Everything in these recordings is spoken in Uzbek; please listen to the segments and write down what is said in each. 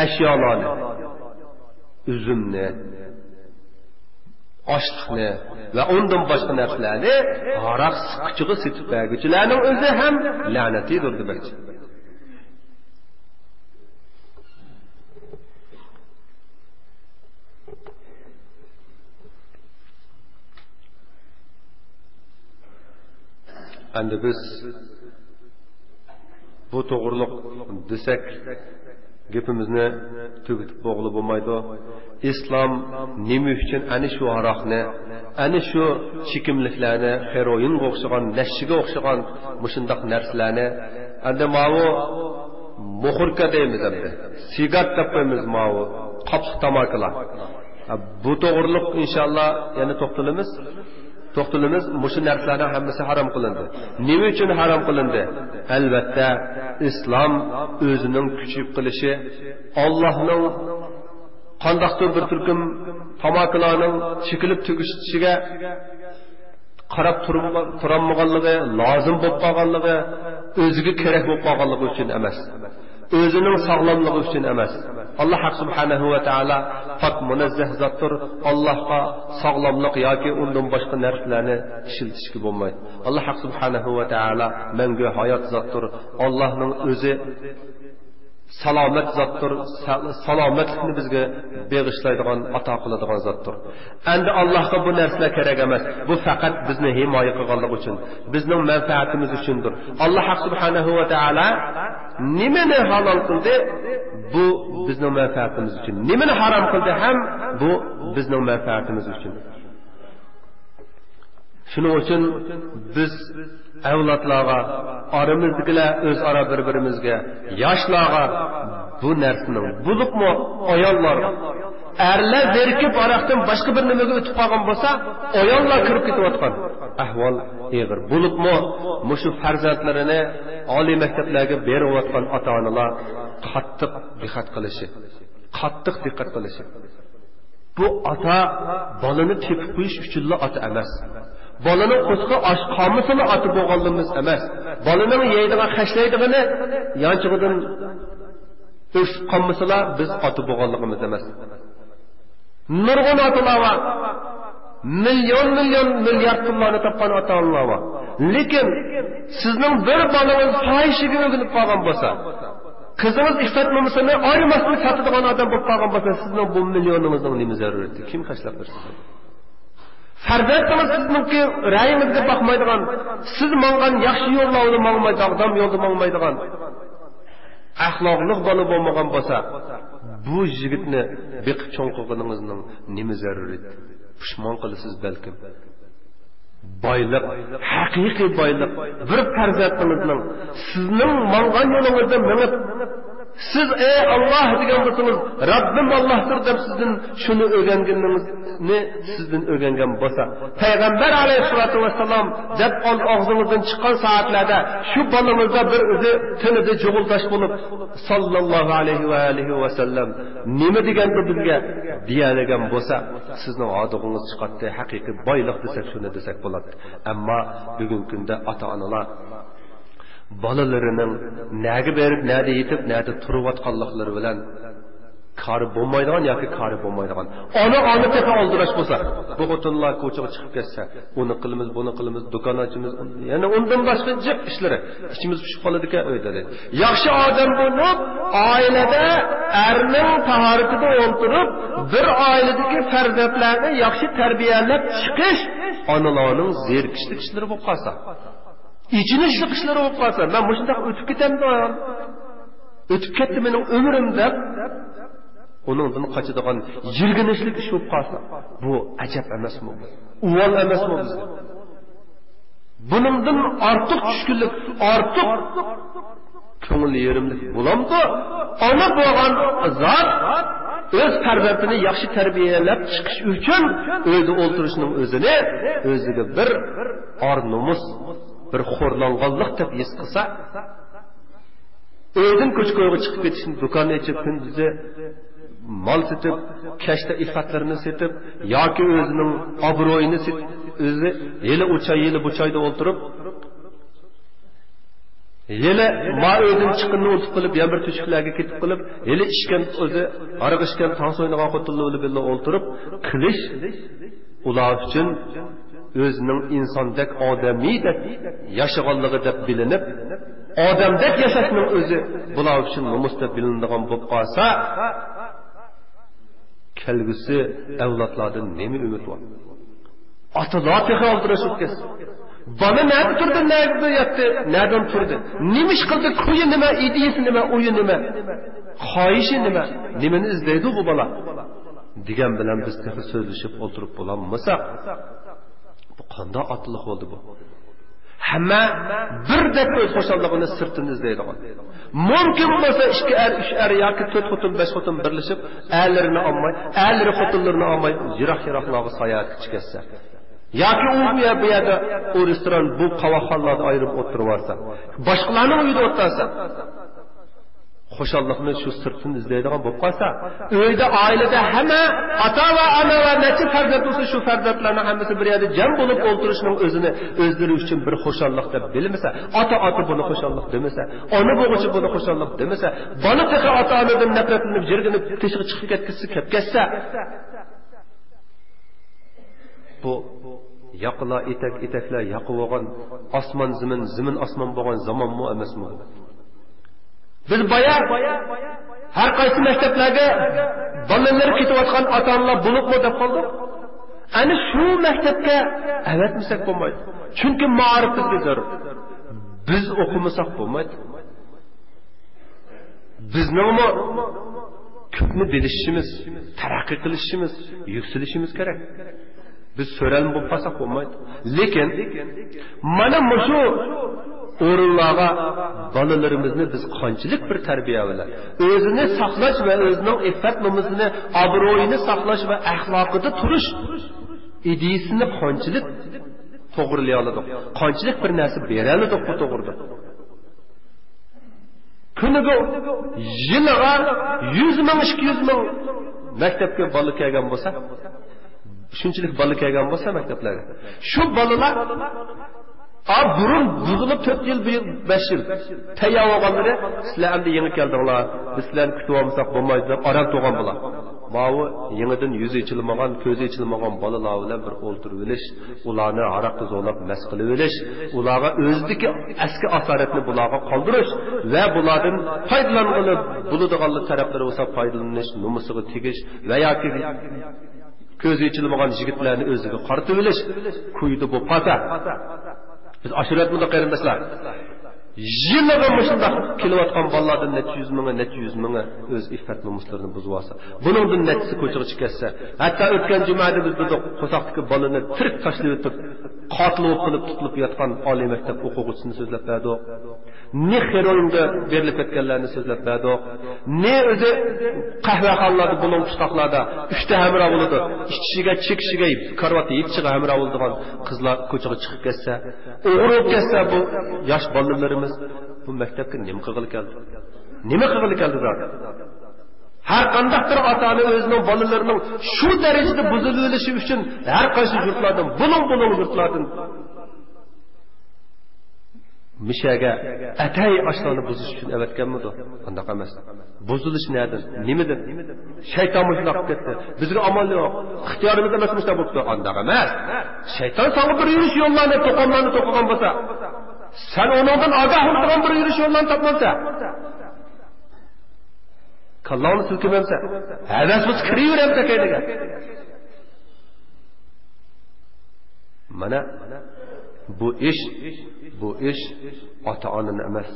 ashyolarni, üzümni, oshliqni va undan boshqa narsalarni aroq siqchiga setib berguchilarning o'zi ham la'natidir demoqchi. Endi biz bu to'g'riliq desak gapimizni tugitib bo'g'ilib bo'lmaydi. İslam nima uchun ana shu aroqni, ana shu chekimliklarni, heroinga o'xshagan, nashchiga o'xshagan mushundaq narsalarni, endi mavu muxurka deymiz endi. Sigaret deb qo'yamiz mavu, qopq tamakilar. Bu to'g'riliq inshaalloh yana to'xtalamiz. Mushu narsalarning hammasi harom qilindi. Nima uchun harom qilindi? Albatta, islom o'zining kuchayib qilishi, Allohning qandaqdir bir turkum tamakilarning chekilib tugishiga qarab turolmaganligi, lozim bo'lib qolganligi, o'ziga kerak bo'lib qolganligi uchun emas. O'zining sog'lomligi uchun emas. Alloh subhanahu va taolo pok munazzah zotdir. Allohga sog'lomlik yoki undan boshqa narsalarni ishlatishga bo'lmaydi. Alloh subhanahu va taolo mangu hayot zotdir. Allohning o'zi salomat zotdir. Salomatlikni bizga beg'ishlaydigan, ato qiladigan zotdir. Endi Allohga bu narsalar kerak emas. Bu faqat bizni himoya qilganlik uchun, bizning manfaatimiz uchundir. Alloh subhanahu va taolo nimani halol qildi? Bu bizning manfaatimiz uchun. Nimani harom qildi ham bu bizning manfaatimiz uchun. Shuning uchun biz avlodlarga, oramizdagilar o'zaro bir-birimizga, yoshlarga bu narsaning, bo'libmi ayollarga, erlar zerikib aroqdan boshqa bir nimaga o'tib qolgan bo'lsa, ayollar kirib ketayotgan ahvol og'ir. Bo'libmi mushu farzandlarini oliy maktablarga berayotgan ota-onalar qattiq diqqat qilishi. Bu ota bolani tepib qo'yish uchun ota emas. Bolaning qo'sqi osh qomisini oti bo'lganligimiz emas. Bolaning yeydigan, xashlaydigani yanchig'idan o'sib qolmasalar biz oti bo'lganligimiz emas. Nurg'un otalar bor. Milliard pullarni topgan ota-onalar bor. Lekin sizning bir bolangiz fohishiga o'g'ilib qolgan bo'lsa, qizingiz iffatnomasini oymasini sotadigan odam bo'lib qolgan bo'lsa, sizning bu millioningizning nima zarurati? Kim xashlab bersin? Farzandingiz sizningki ra'yingizga boqmaydigan, siz mangan yaxshi yo'llarni mangmaydigan, odam yo'lda mangmaydigan, axloqli bola bo'lmagan bo'lsa, bu yigitni beqib cho'ng qilganingizning nima zarurati? Pushmon qilasiz balkim. Boylik, haqiqiy boylik bir farzandingizning sizning mangan yo'lingizda minib, siz ey Alloh degan bo'lsangiz, Rabbim Allohdir deb sizdan shuni o'rganganingizni sizdan o'rgangan bo'lsa, payg'ambar alayhisolatu vassalom deb og'zingizdan chiqqan soatlarda shu bolamizda bir o'zi tinida jug'uldash bo'lib, sallallohu alayhi va alihi vasallam nima deganda bizga deyalagan bo'lsa, sizning odig'ingiz chiqadi, haqiqiy boylik desak shuni desak bo'ladi. Ammo bugungi kunda ota-onalar bolalarining nega berib, nega yetib, nega turayotganliklari bilan kari bo'lmaydigan yoki kari bo'lmaydigan. Ona tepa oldirash bo'lsa, bu xotinlar ko'chaga chiqib ketsa, uni qilamiz, buni qilamiz, do'kon ochamiz, yana undan boshqa jiq ishlari ichimiz pishib qoladigan uyda. Yaxshi odam bo'lib, oilada erning tahoratida o'tirib, bir oiladagi farzandlarni yaxshi tarbiyalab chiqish onalarning zerikishlik ishlari bo'lib qolsa, İçinişlik işleri olup kalsa, ben bu şundan ötüp gitemdi o yan. Ötüp gitti benim ömrüm de, onundan kaçıdığın yirginişlik iş olup kalsa, bu acep emes mi? Uval emes mi bizde? Bunundan artık düşkünlük, artık köngül yerimlik bulamdı. Ana boğan zat, öz farzandini yaxshi tarbiyalab chiqish uchun uyda o'ltirishning o'zini o'ziga bir or-nomus, bir xo'rlanganlik deb his qilsa, uydan ko'chko'yga chiqib ketishni, do'konni ichib kunduzi mol setib, kashta iffatlarini setib yoki o'zining obro'yini setib, o'zi yili o'cha yili bu choyda o'ltirib Yine mağöydün çıkını unutup kılıp, yan bir tüşüklerge ketip kılıp, hele işken özü, arıq işken tans oynagan kutulluğunu bile olturup, kılıç, ular için özünün insandek, ademidek yaşaganlığı da bilinip, ademdek yaşasının özü, bular için numusda bilindiğin bu qalsa, kelgüsü evlatlardan nemi ümit var? Atalar tehi aldırışıp kes. Bana nerede turdu, nerede yattı, nereden turdu? Nimiş kıldı, kuyu nime, idiyesi nime, uyu nime, kayışı nime, nimeni izleydi bu bala. Digen bilen biz tehi sözleşip oturup bulanmasak, bu kanda atılık oldu bu. Hemen bir dek öz hoşallığını sırtını izleydi. Mümkün olsa iki üç yaki 4 xotun, 5 xotun birleşip, erlerini almay, erleri xotunlarını almay, yirak-yiraklığı sayahat çıketse. Yaki bu yerde o restoran bu qavaxonlarda ayırıp oturup varsa, başkalarının uyuda otursa, hoşallıqni şu sırtını izleydiğin bu qalsa, öyde ailede hemen ata ve ana ve neçe farzand olsa şu farzandlarning hammasi bir yerde cem bulup oturuşunun özünü özleri için bir hoşallık da bilmese, ata bunu hoşallık demese, ana boğucu bunu hoşallık demese, bana tek ata anadan nefretlenip jirginip teşiği çıkıp ketkesse, bu yaqıla etekler yaqıb olgan osmon zimin osmon bo'lgan zaman mı emasmi? Biz bayağı her qaysi maktablarga bolalar ketayotgan ota-onalar bo'libmi deb qoldik. Ana shu maktabga avatmasak bo'lmaydi. Chunki ma'rif bizga zarur. Biz o'qimasak bo'lmaydi. Bizning ko'pni bilishimiz, taraqqiy qilishimiz, yuksalishimiz kerak. Biz so'ralib bo'lib qolsak bo'lmaydi. Lekin mana shu o'rinlarga bolalarimizni biz qanchalik bir tarbiyalar, o'zini saqlash va o'zining iffat nomusini, obro'yini saqlash va axloqida turish ideyasini qanchalik to'g'rilay oldik, qanchalik bir narsa bera oldik bu to'g'rida. Kuniga yiliga 100 ming 200 ming maktabga bola kelgan bo'lsa, shunchalik bola kelgan bo'lsa maktablarga, shu bolalar burun buzulup 4 yıl, 5 yıl tayyor olganları sizler endi yeni keldinglar, biz sizlarni kutib olmasak bo'lmaydi deb aram to'g'an bo'lar. Mavi yenidan yuzi ichilmagan, ko'zi ichilmagan bolalar bilan bir o'ltirib olish, ularni aroqqa zo'lab mas qilib olish, ularga o'zidagi eski asoratni bularga qoldirish va bulardan foydalanib bo'ladigan taraflari bo'lsa foydalanish, nomusiga tegish va yoki ko'zi ichilmagan yigitlarni o'ziga qaratib olish kuydi bu pata. Biz aşiret mıda qarindoshlar, yiliga mushunda kelayotgan bolalardan necha yuz mingi o'z iffat nomuslarini buzib olsa, buningdan nechasi ko'chaga chiqsa, hatto o'tgan jumada biz bu qo'saqdagi bolani tirik tashlab o'tib, qotil bo'lib tutilib yotgan oliy maktab o'quvchisini so'zlab berdi. Ne heroinga berilib ketganlarni so'zlab berdi. Ne o'zi qahvaxonlarda, buning qishloqlarda 3 ta hamra bo'ladi. Chekishiga karvat yeb chiqa hamra bo'ladigan qizlar ko'chaga chiqib ketsa, o'g'irib ketsa bu yosh bolalarimiz bu maktabga nima qilib keldi? Nima qilib keldi zaten? Har qanday bir ota-ona o'zining bolalarining shu darajada buzilishi uchun har qaysi yurtlardan, buning yurtlardan mishaga atay ashlarni buzish uchun avatganmidi? Qanday emas. Buzilish nereden? Nimadan? Shayton mushloq ketdi. Bizga amal yo'q. Ixtiyorimiz emas mushta bo'libdi. Qanday emas. Shayton sana bir yurish yo'llarini to'qilgan bo'lsa, sen ondan ogoh bo'lgan bir yurish yo'llarini topmasa, kallavni silkimamsa, havasimiz kiraveramsa kaydiga. Mana bu ish ota-onani emas,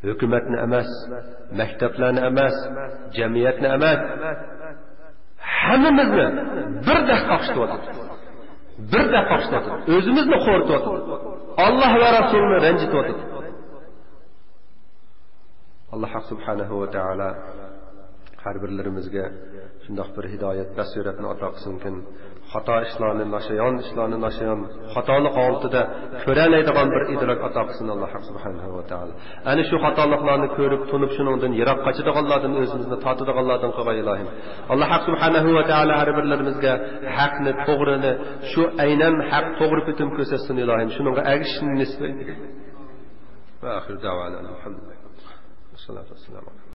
hukumatni emas, maktablarni emas, jamiyatni emas, hammamizni birda qaqshyapti. O'zimizni qo'rqityapti. Alloh va rasulni ranjityapti. Allah subhanahu va taala har birlarimizga shundoq bir hidoyat basiratni ato qilsin. Xato ishlarni nashayon, xatolik oldida ko'ralaydigan bir idrok ato qilsin Alloh subhanahu va taala. Ana shu xatoliklarni ko'rib, tunib shuningdan yiroq qochadiganlardan o'zimizni tortadiganlardan qilg'ay ilohim. Alloh subhanahu va taala har birlarimizga haqni, to'g'rini, shu aynan haq to'g'ri bitim ko'rsatsin ilohim. Shuningga agishishni nisbat va axir davana alhamdulillah. Salatu vassalamu